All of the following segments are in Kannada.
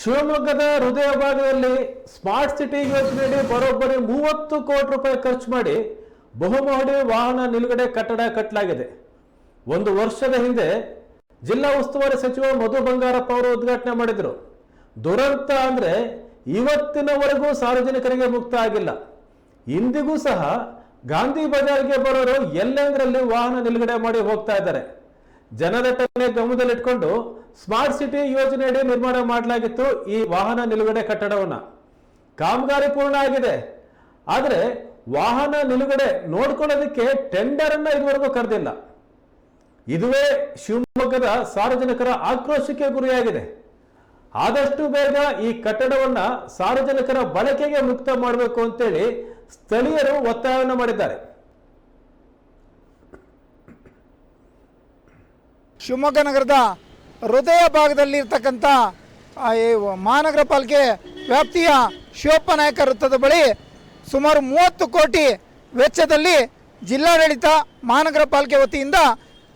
ಶಿವಮೊಗ್ಗದ ಹೃದಯ ಭಾಗದಲ್ಲಿ ಸ್ಮಾರ್ಟ್ ಸಿಟಿ ಯೋಜನೆಯಡಿ ಬರೋಬ್ಬರಿ 30 ಕೋಟಿ ರೂಪಾಯಿ ಖರ್ಚು ಮಾಡಿ ಬಹುಮಹಡಿ ವಾಹನ ನಿಲುಗಡೆ ಕಟ್ಟಡ ಕಟ್ಟಲಾಗಿದೆ. ಒಂದು ವರ್ಷದ ಹಿಂದೆ ಜಿಲ್ಲಾ ಉಸ್ತುವಾರಿ ಸಚಿವ ಮಧು ಬಂಗಾರಪ್ಪ ಅವರು ಉದ್ಘಾಟನೆ ಮಾಡಿದರು. ದುರಂತ ಅಂದ್ರೆ ಇವತ್ತಿನವರೆಗೂ ಸಾರ್ವಜನಿಕರಿಗೆ ಮುಕ್ತ ಆಗಿಲ್ಲ. ಇಂದಿಗೂ ಸಹ ಗಾಂಧಿ ಬಜಾರ್ಗೆ ಬರೋರು ಎಲ್ಲೆಂದರಲ್ಲಿ ವಾಹನ ನಿಲುಗಡೆ ಮಾಡಿ ಹೋಗ್ತಾ ಇದ್ದಾರೆ. ಜನದಟ್ಟಣೆ ಗಮನದಲ್ಲಿಟ್ಕೊಂಡು ಸ್ಮಾರ್ಟ್ ಸಿಟಿ ಯೋಜನೆಯಡಿ ನಿರ್ಮಾಣ ಮಾಡಲಾಗಿತ್ತು ಈ ವಾಹನ ನಿಲುಗಡೆ ಕಟ್ಟಡವನ್ನ. ಕಾಮಗಾರಿ ಪೂರ್ಣ ಆಗಿದೆ, ಆದರೆ ವಾಹನ ನಿಲುಗಡೆ ನೋಡ್ಕೊಳ್ಳೋದಕ್ಕೆ ಟೆಂಡರ್ ಅನ್ನ ಇದುವರೆಗೂ ಕರೆದಿಲ್ಲ. ಇದುವೇ ಶಿವಮೊಗ್ಗದ ಸಾರ್ವಜನಿಕರ ಆಕ್ರೋಶಕ್ಕೆ ಗುರಿಯಾಗಿದೆ. ಆದಷ್ಟು ಬೇಗ ಈ ಕಟ್ಟಡವನ್ನ ಸಾರ್ವಜನಿಕರ ಬಳಕೆಗೆ ಮುಕ್ತ ಮಾಡಬೇಕು ಅಂತೇಳಿ ಸ್ಥಳೀಯರು ಒತ್ತಾಯವನ್ನು ಮಾಡಿದ್ದಾರೆ. ಶಿವಮೊಗ್ಗ ನಗರದ ಹೃದಯ ಭಾಗದಲ್ಲಿ ಇರ್ತಕ್ಕಂಥ ಮಹಾನಗರ ಪಾಲಿಕೆ ವ್ಯಾಪ್ತಿಯ ಶಿವಪ್ಪ ನಾಯಕ ವೃತ್ತದ ಬಳಿ ಸುಮಾರು 30 ಕೋಟಿ ವೆಚ್ಚದಲ್ಲಿ ಜಿಲ್ಲಾಡಳಿತ ಮಹಾನಗರ ಪಾಲಿಕೆ ವತಿಯಿಂದ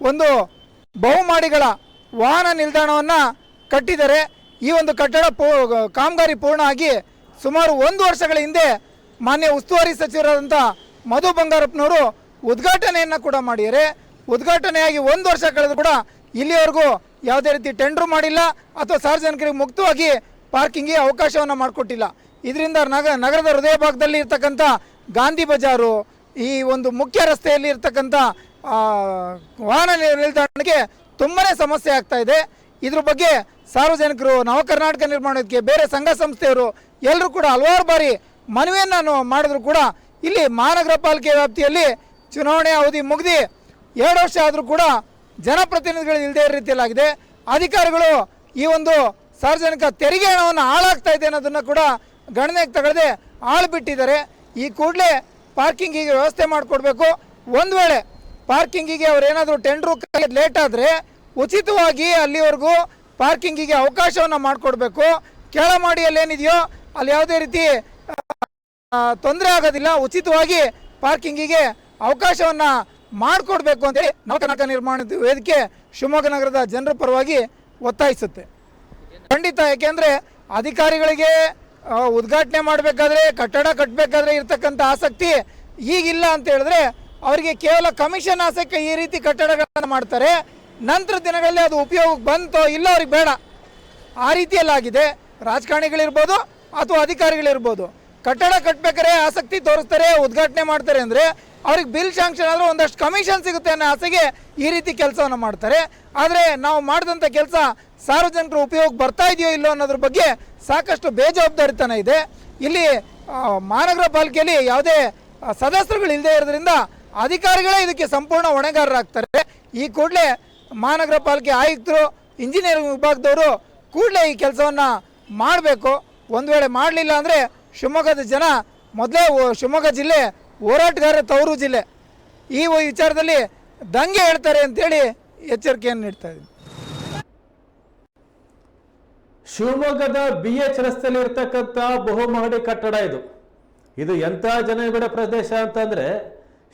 ಒಂದು ಬಹುಮಹಡಿಗಳ ವಾಹನ ನಿಲ್ದಾಣವನ್ನು ಕಟ್ಟಿದ್ದಾರೆ. ಈ ಒಂದು ಕಟ್ಟಡ ಕಾಮಗಾರಿ ಪೂರ್ಣ ಆಗಿ ಸುಮಾರು 1 ವರ್ಷಗಳ ಹಿಂದೆ ಮಾನ್ಯ ಉಸ್ತುವಾರಿ ಸಚಿವರಾದಂಥ ಮಧು ಬಂಗಾರಪ್ಪನವರು ಉದ್ಘಾಟನೆಯನ್ನು ಕೂಡ ಮಾಡಿದ್ದಾರೆ. ಉದ್ಘಾಟನೆಯಾಗಿ 1 ವರ್ಷ ಕಳೆದು ಕೂಡ ಇಲ್ಲಿವರೆಗೂ ಯಾವುದೇ ರೀತಿ ಟೆಂಡರ್ ಮಾಡಿಲ್ಲ ಅಥವಾ ಸಾರ್ವಜನಿಕರಿಗೆ ಮುಕ್ತವಾಗಿ ಪಾರ್ಕಿಂಗ್ಗೆ ಅವಕಾಶವನ್ನು ಮಾಡಿಕೊಟ್ಟಿಲ್ಲ. ಇದರಿಂದ ನಗರದ ಹೃದಯ ಭಾಗದಲ್ಲಿ ಇರ್ತಕ್ಕಂಥ ಗಾಂಧಿ ಬಜಾರು, ಈ ಒಂದು ಮುಖ್ಯ ರಸ್ತೆಯಲ್ಲಿ ಇರ್ತಕ್ಕಂಥ ವಾಹನ ನಿಲ್ದಾಣಕ್ಕೆ ತುಂಬಾ ಸಮಸ್ಯೆ ಆಗ್ತಾ ಇದೆ. ಇದ್ರ ಬಗ್ಗೆ ಸಾರ್ವಜನಿಕರು, ನವಕರ್ನಾಟಕ ನಿರ್ಮಾಣಕ್ಕೆ ಬೇರೆ ಸಂಘ ಸಂಸ್ಥೆಯವರು ಎಲ್ಲರೂ ಕೂಡ ಹಲವಾರು ಬಾರಿ ಮನವಿಯನ್ನು ಮಾಡಿದ್ರು ಕೂಡ ಇಲ್ಲಿ ಮಹಾನಗರ ಪಾಲಿಕೆ ವ್ಯಾಪ್ತಿಯಲ್ಲಿ ಚುನಾವಣೆ ಅವಧಿ ಮುಗಿದು 2 ವರ್ಷ ಆದರೂ ಕೂಡ ಜನಪ್ರತಿನಿಧಿಗಳು ಇಲ್ಲದೇ ರೀತಿಯಲ್ಲಾಗಿದೆ. ಅಧಿಕಾರಿಗಳು ಈ ಒಂದು ಸಾರ್ವಜನಿಕ ತೆರಿಗೆ ಹಣವನ್ನು ಹಾಳಾಗ್ತಾ ಇದೆ ಅನ್ನೋದನ್ನು ಕೂಡ ಗಣನೆಗೆ ತಗೊಳ್ಳದೆ ಬಿಟ್ಟಿದ್ದಾರೆ. ಈ ಕೂಡಲೇ ಪಾರ್ಕಿಂಗಿಗೆ ವ್ಯವಸ್ಥೆ ಮಾಡಿಕೊಡ್ಬೇಕು. ಒಂದು ವೇಳೆ ಪಾರ್ಕಿಂಗಿಗೆ ಅವರೇನಾದರೂ ಟೆಂಡ್ರು ಲೇಟ್ ಆದರೆ ಉಚಿತವಾಗಿ ಅಲ್ಲಿವರೆಗೂ ಪಾರ್ಕಿಂಗಿಗೆ ಅವಕಾಶವನ್ನು ಮಾಡಿಕೊಡ್ಬೇಕು. ಕೆಳಮಾಡಿಯಲ್ಲಿ ಏನಿದೆಯೋ ಅಲ್ಲಿ ಯಾವುದೇ ರೀತಿ ತೊಂದರೆ ಆಗೋದಿಲ್ಲ. ಉಚಿತವಾಗಿ ಪಾರ್ಕಿಂಗಿಗೆ ಅವಕಾಶವನ್ನು ಮಾಡಿಕೊಡ್ಬೇಕು ಅಂತೇಳಿ ನವಕರ್ನಾಟಕ ನಿರ್ಮಾಣ ವೇದಿಕೆ ಶಿವಮೊಗ್ಗ ನಗರದ ಜನರ ಪರವಾಗಿ ಒತ್ತಾಯಿಸುತ್ತೆ. ಖಂಡಿತ, ಯಾಕೆಂದರೆ ಅಧಿಕಾರಿಗಳಿಗೆ ಉದ್ಘಾಟನೆ ಮಾಡಬೇಕಾದ್ರೆ, ಕಟ್ಟಡ ಕಟ್ಟಬೇಕಾದ್ರೆ ಇರ್ತಕ್ಕಂಥ ಆಸಕ್ತಿ ಈಗಿಲ್ಲ ಅಂತ ಹೇಳಿದ್ರೆ ಅವರಿಗೆ ಕೇವಲ ಕಮಿಷನ್ ಆಸಕ್ತಿ ಈ ರೀತಿ ಕಟ್ಟಡಗಳನ್ನು ಮಾಡ್ತಾರೆ. ನಂತರ ದಿನಗಳಲ್ಲಿ ಅದು ಉಪಯೋಗಕ್ಕೆ ಬಂತೋ ಇಲ್ಲ ಅವ್ರಿಗೆ ಬೇಡ, ಆ ರೀತಿಯಲ್ಲಾಗಿದೆ. ರಾಜಕಾರಣಿಗಳಿರ್ಬೋದು ಅಥವಾ ಅಧಿಕಾರಿಗಳಿರ್ಬೋದು, ಕಟ್ಟಡ ಕಟ್ಟಬೇಕಾದ್ರೆ ಆಸಕ್ತಿ ತೋರಿಸ್ತಾರೆ, ಉದ್ಘಾಟನೆ ಮಾಡ್ತಾರೆ ಅಂದರೆ ಅವ್ರಿಗೆ ಬಿಲ್ ಶಾಂಕ್ಷನ್ ಆದರೂ ಒಂದಷ್ಟು ಕಮಿಷನ್ ಸಿಗುತ್ತೆ ಅನ್ನೋ ಆಸೆಗೆ ಈ ರೀತಿ ಕೆಲಸವನ್ನು ಮಾಡ್ತಾರೆ. ಆದರೆ ನಾವು ಮಾಡಿದಂಥ ಕೆಲಸ ಸಾರ್ವಜನಿಕರ ಉಪಯೋಗ ಬರ್ತಾ ಇದೆಯೋ ಇಲ್ಲೋ ಅನ್ನೋದ್ರ ಬಗ್ಗೆ ಸಾಕಷ್ಟು ಬೇಜವಾಬ್ದಾರಿತನ ಇದೆ. ಇಲ್ಲಿ ಮಹಾನಗರ ಪಾಲಿಕೆಯಲ್ಲಿ ಯಾವುದೇ ಸದಸ್ಯರುಗಳು ಇಲ್ಲದೆ ಇರೋದ್ರಿಂದ ಅಧಿಕಾರಿಗಳೇ ಇದಕ್ಕೆ ಸಂಪೂರ್ಣ ಹೊಣೆಗಾರರಾಗ್ತಾರೆ. ಈ ಕೂಡಲೇ ಮಹಾನಗರ ಪಾಲಿಕೆ ಆಯುಕ್ತರು, ಇಂಜಿನಿಯರಿಂಗ್ ವಿಭಾಗದವರು ಕೂಡಲೇ ಈ ಕೆಲಸವನ್ನು ಮಾಡಬೇಕು. ಒಂದು ವೇಳೆ ಮಾಡಲಿಲ್ಲ ಅಂದರೆ ಶಿವಮೊಗ್ಗದ ಜನ ಮೊದಲೇ ಶಿವಮೊಗ್ಗ ಜಿಲ್ಲೆ ಹೋರಾಟಗಾರರ ತವರು ಜಿಲ್ಲೆ, ಈ ವಿಚಾರದಲ್ಲಿ ದಂಗೆ ಹೇಳ್ತಾರೆ ಅಂತೇಳಿ ಎಚ್ಚರಿಕೆಯನ್ನು ನೀಡ್ತಾ ಇದ್ದೀನಿ. ಶಿವಮೊಗ್ಗದ BH ರಸ್ತೆಯಲ್ಲಿ ಇರ್ತಕ್ಕಂಥ ಬಹುಮಹಡಿ ಕಟ್ಟಡ ಇದು ಎಂಥ ಜನನಿಬಿಡ ಪ್ರದೇಶ ಅಂತಂದ್ರೆ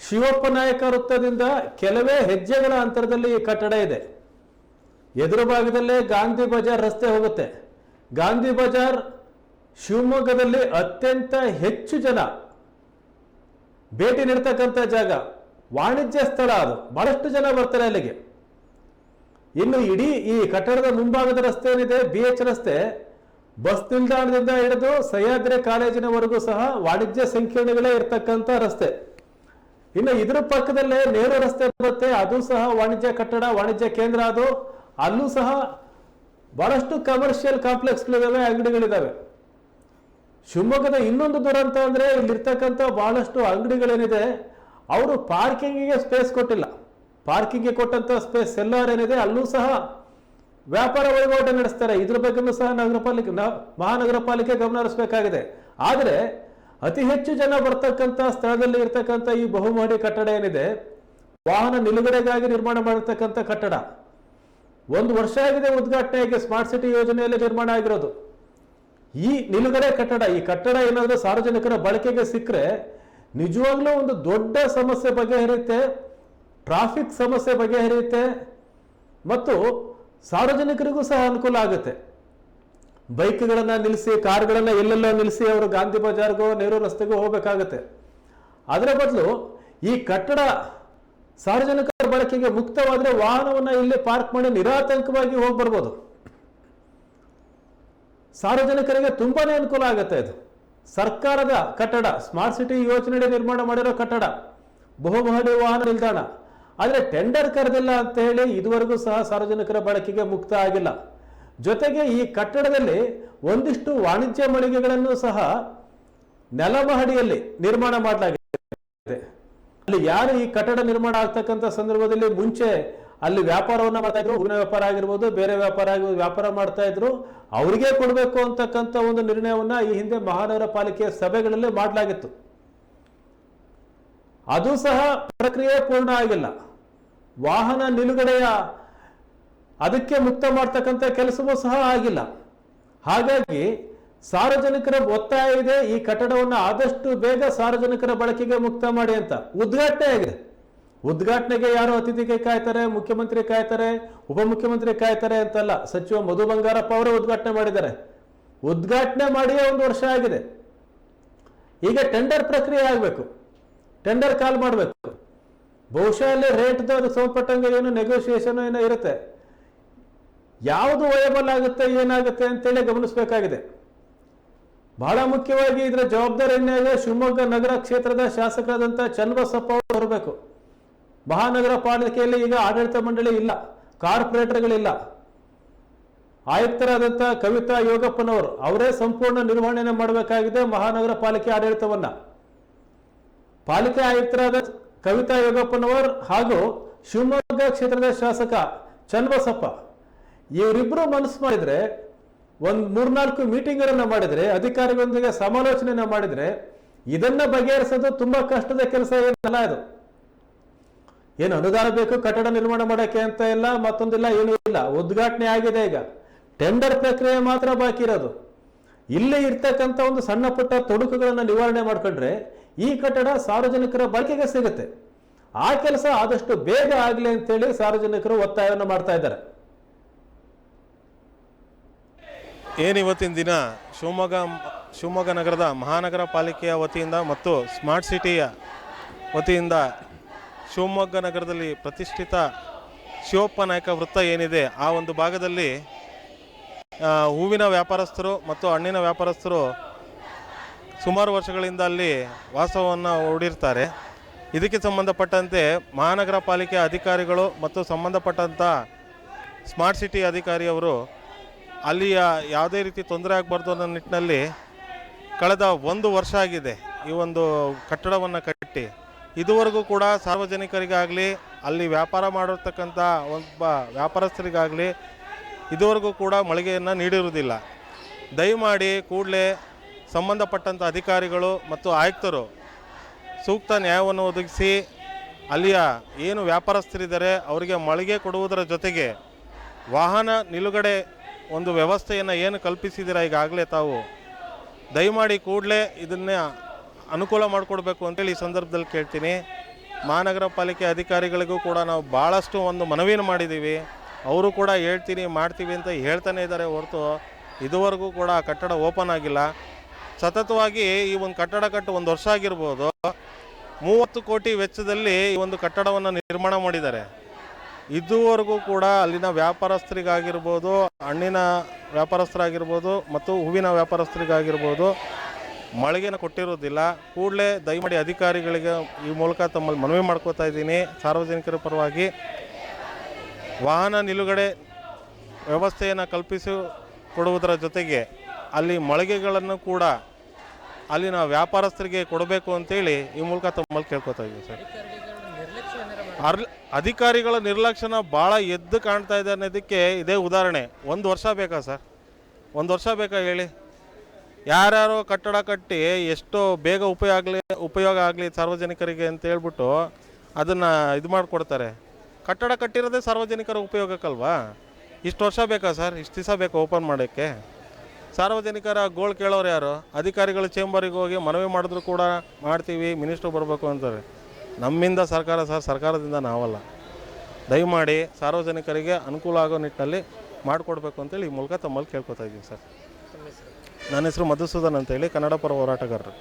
ಶಿವಪ್ಪ ನಾಯಕ ವೃತ್ತದಿಂದ ಕೆಲವೇ ಹೆಜ್ಜೆಗಳ ಅಂತರದಲ್ಲಿ ಈ ಕಟ್ಟಡ ಇದೆ. ಎದುರು ಭಾಗದಲ್ಲೇ ಗಾಂಧಿ ಬಜಾರ್ ರಸ್ತೆ ಹೋಗುತ್ತೆ. ಗಾಂಧಿ ಬಜಾರ್ ಶಿವಮೊಗ್ಗದಲ್ಲಿ ಅತ್ಯಂತ ಹೆಚ್ಚು ಜನ ಭೇಟಿ ನೀಡ್ತಕ್ಕಂಥ ಜಾಗ, ವಾಣಿಜ್ಯ ಸ್ಥಳ. ಅದು ಬಹಳಷ್ಟು ಜನ ಬರ್ತಾರೆ ಅಲ್ಲಿಗೆ. ಇನ್ನು ಇಡೀ ಈ ಕಟ್ಟಡದ ಮುಂಭಾಗದ ರಸ್ತೆ ಏನಿದೆ, BH ರಸ್ತೆ, ಬಸ್ ನಿಲ್ದಾಣದಿಂದ ಹಿಡಿದು ಸಹ್ಯಾದ್ರಿ ಕಾಲೇಜಿನವರೆಗೂ ಸಹ ವಾಣಿಜ್ಯ ಸಂಕೀರ್ಣಗಳೇ ಇರ್ತಕ್ಕಂಥ ರಸ್ತೆ. ಇನ್ನು ಇದ್ರ ಪಕ್ಕದಲ್ಲೇ ನೇರು ರಸ್ತೆ ಬರುತ್ತೆ, ಅದು ಸಹ ವಾಣಿಜ್ಯ ಕಟ್ಟಡ, ವಾಣಿಜ್ಯ ಕೇಂದ್ರ. ಅದು ಅಲ್ಲೂ ಸಹ ಬಹಳಷ್ಟು ಕಮರ್ಷಿಯಲ್ ಕಾಂಪ್ಲೆಕ್ಸ್ಗಳಿದಾವೆ, ಅಂಗಡಿಗಳಿದಾವೆ. ಶಿವಮೊಗ್ಗದ ಇನ್ನೊಂದು ದುರಂತ ಅಂದ್ರೆ ಇಲ್ಲಿರ್ತಕ್ಕಂಥ ಬಹಳಷ್ಟು ಅಂಗಡಿಗಳೇನಿದೆ, ಅವರು ಪಾರ್ಕಿಂಗಿಗೆ ಸ್ಪೇಸ್ ಕೊಟ್ಟಿಲ್ಲ. ಪಾರ್ಕಿಂಗ್ಗೆ ಕೊಟ್ಟಂತ ಸ್ಪೇಸ್ ಸೆಲ್ಲರ್ ಏನಿದೆ ಅಲ್ಲೂ ಸಹ ವ್ಯಾಪಾರ ವಹಿವಾಟು ನಡೆಸ್ತಾರೆ. ಇದ್ರ ಬಗ್ಗೆನೂ ಸಹ ಮಹಾನಗರ ಪಾಲಿಕೆ ಗಮನ ಹರಿಸಬೇಕಾಗಿದೆ. ಆದರೆ ಅತಿ ಹೆಚ್ಚು ಜನ ಬರ್ತಕ್ಕಂಥ ಸ್ಥಳದಲ್ಲಿ ಇರ್ತಕ್ಕಂಥ ಈ ಬಹುಮಹಡಿ ಕಟ್ಟಡ ಏನಿದೆ, ವಾಹನ ನಿಲುಗಡೆಗಾಗಿ ನಿರ್ಮಾಣ ಮಾಡಿರ್ತಕ್ಕಂಥ ಕಟ್ಟಡ. 1 ವರ್ಷ ಆಗಿದೆ ಉದ್ಘಾಟನೆಯಾಗಿ, ಸ್ಮಾರ್ಟ್ ಸಿಟಿ ಯೋಜನೆಯಲ್ಲಿ ನಿರ್ಮಾಣ ಆಗಿರೋದು. ಈ ನಿಲುಗಡೆ ಕಟ್ಟಡ, ಈ ಕಟ್ಟಡ ಏನಾದರೂ ಸಾರ್ವಜನಿಕರ ಬಳಕೆಗೆ ಸಿಕ್ಕರೆ ನಿಜವಾಗ್ಲೂ ಒಂದು ದೊಡ್ಡ ಸಮಸ್ಯೆ ಬಗೆಹರಿಯುತ್ತೆ, ಟ್ರಾಫಿಕ್ ಸಮಸ್ಯೆ ಬಗೆಹರಿಯುತ್ತೆ ಮತ್ತು ಸಾರ್ವಜನಿಕರಿಗೂ ಸಹ ಅನುಕೂಲ ಆಗುತ್ತೆ. ಬೈಕ್ಗಳನ್ನು ನಿಲ್ಲಿಸಿ, ಕಾರ್ಗಳನ್ನು ಎಲ್ಲೆಲ್ಲೋ ನಿಲ್ಲಿಸಿ ಅವರು ಗಾಂಧಿ ಬಜಾರ್ಗೋ ನೆಹರು ರಸ್ತೆಗೋ ಹೋಗಬೇಕಾಗತ್ತೆ. ಅದರ ಬದಲು ಈ ಕಟ್ಟಡ ಸಾರ್ವಜನಿಕರ ಬಳಕೆಗೆ ಮುಕ್ತವಾದರೆ ವಾಹನವನ್ನು ಇಲ್ಲಿ ಪಾರ್ಕ್ ಮಾಡಿ ನಿರಾತಂಕವಾಗಿ ಹೋಗಿ ಬರ್ಬೋದು. ಸಾರ್ವಜನಿಕರಿಗೆ ತುಂಬಾನೇ ಅನುಕೂಲ ಆಗುತ್ತೆ. ಇದು ಸರ್ಕಾರದ ಕಟ್ಟಡ, ಸ್ಮಾರ್ಟ್ ಸಿಟಿ ಯೋಜನೆಯಡಿ ನಿರ್ಮಾಣ ಮಾಡಿರೋ ಕಟ್ಟಡ, ಬಹುಮಹಡಿ ವಾಹನ ನಿಲ್ದಾಣ. ಆದರೆ ಟೆಂಡರ್ ಕರೆದಿಲ್ಲ ಅಂತ ಹೇಳಿ ಇದುವರೆಗೂ ಸಹ ಸಾರ್ವಜನಿಕರ ಬಳಕೆಗೆ ಮುಕ್ತ ಆಗಿಲ್ಲ. ಜೊತೆಗೆ ಈ ಕಟ್ಟಡದಲ್ಲಿ ಒಂದಿಷ್ಟು ವಾಣಿಜ್ಯ ಮಳಿಗೆಗಳನ್ನು ಸಹ ನೆಲಮಹಡಿಯಲ್ಲಿ ನಿರ್ಮಾಣ ಮಾಡಲಾಗಿದೆ. ಅಲ್ಲಿ ಯಾರು ಈ ಕಟ್ಟಡ ನಿರ್ಮಾಣ ಆಗ್ತಕ್ಕಂಥ ಸಂದರ್ಭದಲ್ಲಿ ಮುಂಚೆ ಅಲ್ಲಿ ವ್ಯಾಪಾರವನ್ನ ಮಾಡ್ತಾ ಇದ್ರು, ಹೂವಿನ ವ್ಯಾಪಾರ ಆಗಿರ್ಬೋದು, ಬೇರೆ ವ್ಯಾಪಾರ ಮಾಡ್ತಾ ಇದ್ರು, ಅವರಿಗೆ ಕೊಡಬೇಕು ಅಂತಕ್ಕಂಥ ಒಂದು ನಿರ್ಣಯವನ್ನ ಈ ಹಿಂದೆ ಮಹಾನಗರ ಪಾಲಿಕೆಯ ಸಭೆಗಳಲ್ಲಿ ಮಾಡಲಾಗಿತ್ತು. ಅದು ಸಹ ಪ್ರಕ್ರಿಯೆ ಪೂರ್ಣ ಆಗಿಲ್ಲ. ವಾಹನ ನಿಲುಗಡೆಯ ಅದಕ್ಕೆ ಮುಕ್ತ ಮಾಡ್ತಕ್ಕಂಥ ಕೆಲಸವೂ ಸಹ ಆಗಿಲ್ಲ. ಹಾಗಾಗಿ ಸಾರ್ವಜನಿಕರ ಒತ್ತಾಯ ಇದೆ, ಈ ಕಟ್ಟಡವನ್ನು ಆದಷ್ಟು ಬೇಗ ಸಾರ್ವಜನಿಕರ ಬಳಕೆಗೆ ಮುಕ್ತ ಮಾಡಿ ಅಂತ. ಉದ್ಘಾಟನೆ ಆಗಿದೆ. ಉದ್ಘಾಟನೆಗೆ ಯಾರು ಅತಿಥಿಗೆ ಕಾಯ್ತಾರೆ, ಮುಖ್ಯಮಂತ್ರಿ ಕಾಯ್ತಾರೆ, ಉಪಮುಖ್ಯಮಂತ್ರಿ ಕಾಯ್ತಾರೆ ಅಂತಲ್ಲ. ಸಚಿವ ಮಧು ಬಂಗಾರಪ್ಪ ಅವರು ಉದ್ಘಾಟನೆ ಮಾಡಿದ್ದಾರೆ. ಉದ್ಘಾಟನೆ ಮಾಡಿಯೇ 1 ವರ್ಷ ಆಗಿದೆ. ಈಗ ಟೆಂಡರ್ ಪ್ರಕ್ರಿಯೆ ಆಗಬೇಕು, ಟೆಂಡರ್ ಕಾಲ್ ಮಾಡಬೇಕು. ಬಹುಶಃ ಅಲ್ಲಿ ರೇಟ್ದು ಅದಕ್ಕೆ ಸಂಬಂಧಪಟ್ಟಂಗೆ ಏನು ನೆಗೋಷಿಯೇಷನ್ ಏನೋ ಇರುತ್ತೆ. ಯಾವುದು ವಯಬಲ್ ಆಗುತ್ತೆ, ಏನಾಗುತ್ತೆ ಅಂತೇಳಿ ಗಮನಿಸಬೇಕಾಗಿದೆ. ಬಹಳ ಮುಖ್ಯವಾಗಿ ಇದರ ಜವಾಬ್ದಾರಿಯನ್ನೇ ಶಿವಮೊಗ್ಗ ನಗರ ಕ್ಷೇತ್ರದ ಶಾಸಕರಾದಂಥ ಚನ್ನಬಸಪ್ಪ ಅವರು ಬರಬೇಕು. ಮಹಾನಗರ ಪಾಲಿಕೆಯಲ್ಲಿ ಈಗ ಆಡಳಿತ ಮಂಡಳಿ ಇಲ್ಲ, ಕಾರ್ಪೊರೇಟರ್ಗಳಿಲ್ಲ. ಆಯುಕ್ತರಾದಂಥ ಕವಿತಾ ಯೋಗಪ್ಪನವರು ಅವರೇ ಸಂಪೂರ್ಣ ನಿರ್ವಹಣೆಯನ್ನು ಮಾಡಬೇಕಾಗಿದೆ ಮಹಾನಗರ ಪಾಲಿಕೆ ಆಡಳಿತವನ್ನ. ಪಾಲಿಕೆ ಆಯುಕ್ತರಾದ ಕವಿತಾ ಯೋಗಪ್ಪನವರು ಹಾಗೂ ಶಿವಮೊಗ್ಗ ಕ್ಷೇತ್ರದ ಶಾಸಕ ಚನ್ನಬಸಪ್ಪ ಇವರಿಬ್ಬರು ಮನಸ್ಸು ಮಾಡಿದ್ರೆ, 3-4 ಮೀಟಿಂಗ್ಗಳನ್ನು ಮಾಡಿದ್ರೆ, ಅಧಿಕಾರಿಗಳೊಂದಿಗೆ ಸಮಾಲೋಚನೆಯನ್ನ ಮಾಡಿದ್ರೆ ಇದನ್ನ ಬಗೆಹರಿಸೋದು ತುಂಬಾ ಕಷ್ಟದ ಕೆಲಸ ಏನಲ್ಲ. ಇದು ಏನು ಅನುದಾನ ಬೇಕು ಕಟ್ಟಡ ನಿರ್ಮಾಣ ಮಾಡೋಕ್ಕೆ ಅಂತ ಇಲ್ಲ, ಮತ್ತೊಂದಿಲ್ಲ, ಏನೂ ಇಲ್ಲ. ಉದ್ಘಾಟನೆ ಆಗಿದೆ. ಈಗ ಟೆಂಡರ್ ಪ್ರಕ್ರಿಯೆ ಮಾತ್ರ ಬಾಕಿ ಇರೋದು. ಇಲ್ಲಿ ಇರ್ತಕ್ಕಂಥ ಒಂದು ಸಣ್ಣ ಪುಟ್ಟ ತೊಡಕುಗಳನ್ನು ನಿವಾರಣೆ ಮಾಡ್ಕೊಂಡ್ರೆ ಈ ಕಟ್ಟಡ ಸಾರ್ವಜನಿಕರ ಬಳಕೆಗೆ ಸಿಗುತ್ತೆ. ಆ ಕೆಲಸ ಆದಷ್ಟು ಬೇಗ ಆಗಲಿ ಅಂತೇಳಿ ಸಾರ್ವಜನಿಕರು ಒತ್ತಾಯವನ್ನು ಮಾಡ್ತಾ ಇದ್ದಾರೆ. ಏನಿವತ್ತಿನ ದಿನ ಶಿವಮೊಗ್ಗ ನಗರದ ಮಹಾನಗರ ಪಾಲಿಕೆಯ ವತಿಯಿಂದ ಮತ್ತು ಸ್ಮಾರ್ಟ್ ಸಿಟಿಯ ವತಿಯಿಂದ ಶಿವಮೊಗ್ಗ ನಗರದಲ್ಲಿ ಪ್ರತಿಷ್ಠಿತ ಶಿವಪ್ಪ ನಾಯಕ ವೃತ್ತ ಏನಿದೆ ಆ ಒಂದು ಭಾಗದಲ್ಲಿ ಹೂವಿನ ವ್ಯಾಪಾರಸ್ಥರು ಮತ್ತು ಹಣ್ಣಿನ ವ್ಯಾಪಾರಸ್ಥರು ಸುಮಾರು ವರ್ಷಗಳಿಂದ ಅಲ್ಲಿ ವಾಸವನ್ನು ಹೂಡಿರ್ತಾರೆ. ಇದಕ್ಕೆ ಸಂಬಂಧಪಟ್ಟಂತೆ ಮಹಾನಗರ ಪಾಲಿಕೆ ಅಧಿಕಾರಿಗಳು ಮತ್ತು ಸಂಬಂಧಪಟ್ಟಂಥ ಸ್ಮಾರ್ಟ್ ಸಿಟಿ ಅಧಿಕಾರಿಯವರು ಅಲ್ಲಿಯ ಯಾವುದೇ ರೀತಿ ತೊಂದರೆ ಆಗಬಾರ್ದು ಅನ್ನೋ ನಿಟ್ಟಿನಲ್ಲಿ ಕಳೆದ 1 ವರ್ಷ ಆಗಿದೆ ಈ ಒಂದು ಕಟ್ಟಡವನ್ನು ಕಟ್ಟಿ. ಇದುವರೆಗೂ ಕೂಡ ಸಾರ್ವಜನಿಕರಿಗಾಗಲಿ ಅಲ್ಲಿ ವ್ಯಾಪಾರ ಮಾಡಿರ್ತಕ್ಕಂಥ ಒಬ್ಬ ವ್ಯಾಪಾರಸ್ಥರಿಗಾಗಲಿ ಇದುವರೆಗೂ ಕೂಡ ಮಳಿಗೆಯನ್ನು ನೀಡಿರುವುದಿಲ್ಲ. ದಯಮಾಡಿ ಕೂಡಲೇ ಸಂಬಂಧಪಟ್ಟಂಥ ಅಧಿಕಾರಿಗಳು ಮತ್ತು ಆಯುಕ್ತರು ಸೂಕ್ತ ನ್ಯಾಯವನ್ನು ಒದಗಿಸಿ ಅಲ್ಲಿಯ ಏನು ವ್ಯಾಪಾರಸ್ಥರಿದ್ದಾರೆ ಅವರಿಗೆ ಮಳಿಗೆ ಕೊಡುವುದರ ಜೊತೆಗೆ ವಾಹನ ನಿಲುಗಡೆ ಒಂದು ವ್ಯವಸ್ಥೆಯನ್ನು ಏನು ಕಲ್ಪಿಸಿದ್ದೀರಾ ಈಗಾಗಲೇ ತಾವು, ದಯಮಾಡಿ ಕೂಡಲೇ ಇದನ್ನು ಅನುಕೂಲ ಮಾಡಿಕೊಡ್ಬೇಕು ಅಂತೇಳಿ ಈ ಸಂದರ್ಭದಲ್ಲಿ ಕೇಳ್ತೀನಿ. ಮಹಾನಗರ ಪಾಲಿಕೆ ಅಧಿಕಾರಿಗಳಿಗೂ ಕೂಡ ನಾವು ಭಾಳಷ್ಟು ಒಂದು ಮನವಿಯನ್ನು ಮಾಡಿದ್ದೀವಿ. ಅವರು ಕೂಡ ಹೇಳ್ತೀನಿ ಮಾಡ್ತೀವಿ ಅಂತ ಹೇಳ್ತಾನೆ ಇದ್ದಾರೆ ಹೊರತು ಇದುವರೆಗೂ ಕೂಡ ಕಟ್ಟಡ ಓಪನ್ ಆಗಿಲ್ಲ. ಸತತವಾಗಿ ಈ ಒಂದು ಕಟ್ಟಡ ಕಟ್ಟು 1 ವರ್ಷ ಆಗಿರ್ಬೋದು, 30 ಕೋಟಿ ವೆಚ್ಚದಲ್ಲಿ ಈ ಒಂದು ಕಟ್ಟಡವನ್ನು ನಿರ್ಮಾಣ ಮಾಡಿದ್ದಾರೆ. ಇದುವರೆಗೂ ಕೂಡ ಅಲ್ಲಿನ ವ್ಯಾಪಾರಸ್ಥರಿಗಾಗಿರ್ಬೋದು, ಹಣ್ಣಿನ ವ್ಯಾಪಾರಸ್ಥರಾಗಿರ್ಬೋದು ಮತ್ತು ಹೂವಿನ ವ್ಯಾಪಾರಸ್ಥರಿಗಾಗಿರ್ಬೋದು ಮಳಿಗೆನ ಕೊಟ್ಟಿರೋದಿಲ್ಲ. ಕೂಡಲೇ ದಯಮಾಡಿ ಅಧಿಕಾರಿಗಳಿಗೆ ಈ ಮೂಲಕ ತಮ್ಮಲ್ಲಿ ಮನವಿ ಮಾಡ್ಕೋತಾ ಇದ್ದೀನಿ. ಸಾರ್ವಜನಿಕರ ಪರವಾಗಿ ವಾಹನ ನಿಲುಗಡೆ ವ್ಯವಸ್ಥೆಯನ್ನು ಕಲ್ಪಿಸಿ ಕೊಡುವುದರ ಜೊತೆಗೆ ಅಲ್ಲಿ ಮಳಿಗೆಗಳನ್ನು ಕೂಡ ಅಲ್ಲಿನ ವ್ಯಾಪಾರಸ್ಥರಿಗೆ ಕೊಡಬೇಕು ಅಂತೇಳಿ ಈ ಮೂಲಕ ತಮ್ಮಲ್ಲಿ ಕೇಳ್ಕೊತಾ ಇದ್ದೀವಿ ಸರ್. ಅಧಿಕಾರಿಗಳ ನಿರ್ಲಕ್ಷ್ಯನ ಭಾಳ ಎದ್ದು ಕಾಣ್ತಾ ಇದೆ ಅನ್ನೋದಕ್ಕೆ ಇದೇ ಉದಾಹರಣೆ. 1 ವರ್ಷ ಬೇಕಾ ಸರ್? 1 ವರ್ಷ ಬೇಕಾ ಹೇಳಿ? ಯಾರ್ಯಾರೋ ಕಟ್ಟಡ ಕಟ್ಟಿ ಎಷ್ಟೋ ಬೇಗ ಉಪಯೋಗ ಆಗಲಿ ಸಾರ್ವಜನಿಕರಿಗೆ ಅಂತ ಹೇಳ್ಬಿಟ್ಟು ಅದನ್ನು ಇದು ಮಾಡಿಕೊಡ್ತಾರೆ. ಕಟ್ಟಡ ಕಟ್ಟಿರೋದೇ ಸಾರ್ವಜನಿಕರ ಉಪಯೋಗಕ್ಕಲ್ವಾ? ಇಷ್ಟು ವರ್ಷ ಬೇಕಾ ಸರ್? ಇಷ್ಟು ದಿವಸ ಬೇಕಾ ಓಪನ್ ಮಾಡೋಕ್ಕೆ? ಸಾರ್ವಜನಿಕರ ಗೋಳು ಕೇಳೋರು ಯಾರು? ಅಧಿಕಾರಿಗಳು ಚೇಂಬರಿಗೆ ಹೋಗಿ ಮನವಿ ಮಾಡಿದ್ರು ಕೂಡ ಮಾಡ್ತೀವಿ, ಮಿನಿಸ್ಟ್ರು ಬರಬೇಕು ಅಂತಾರೆ. ನಮ್ಮಿಂದ ಸರ್ಕಾರ ಸರ್, ಸರ್ಕಾರದಿಂದ ನಾವಲ್ಲ. ದಯಮಾಡಿ ಸಾರ್ವಜನಿಕರಿಗೆ ಅನುಕೂಲ ಆಗೋ ನಿಟ್ಟಿನಲ್ಲಿ ಮಾಡಿಕೊಡ್ಬೇಕು ಅಂತೇಳಿ ಈ ಮೂಲಕ ತಮ್ಮಲ್ಲಿ ಕೇಳ್ಕೊತಾ ಇದ್ದೀವಿ ಸರ್. ನನ್ನ ಹೆಸರು ಮಧುಸೂದನ್ ಅಂತೇಳಿ, ಕನ್ನಡ ಪರ ಹೋರಾಟಗಾರರು.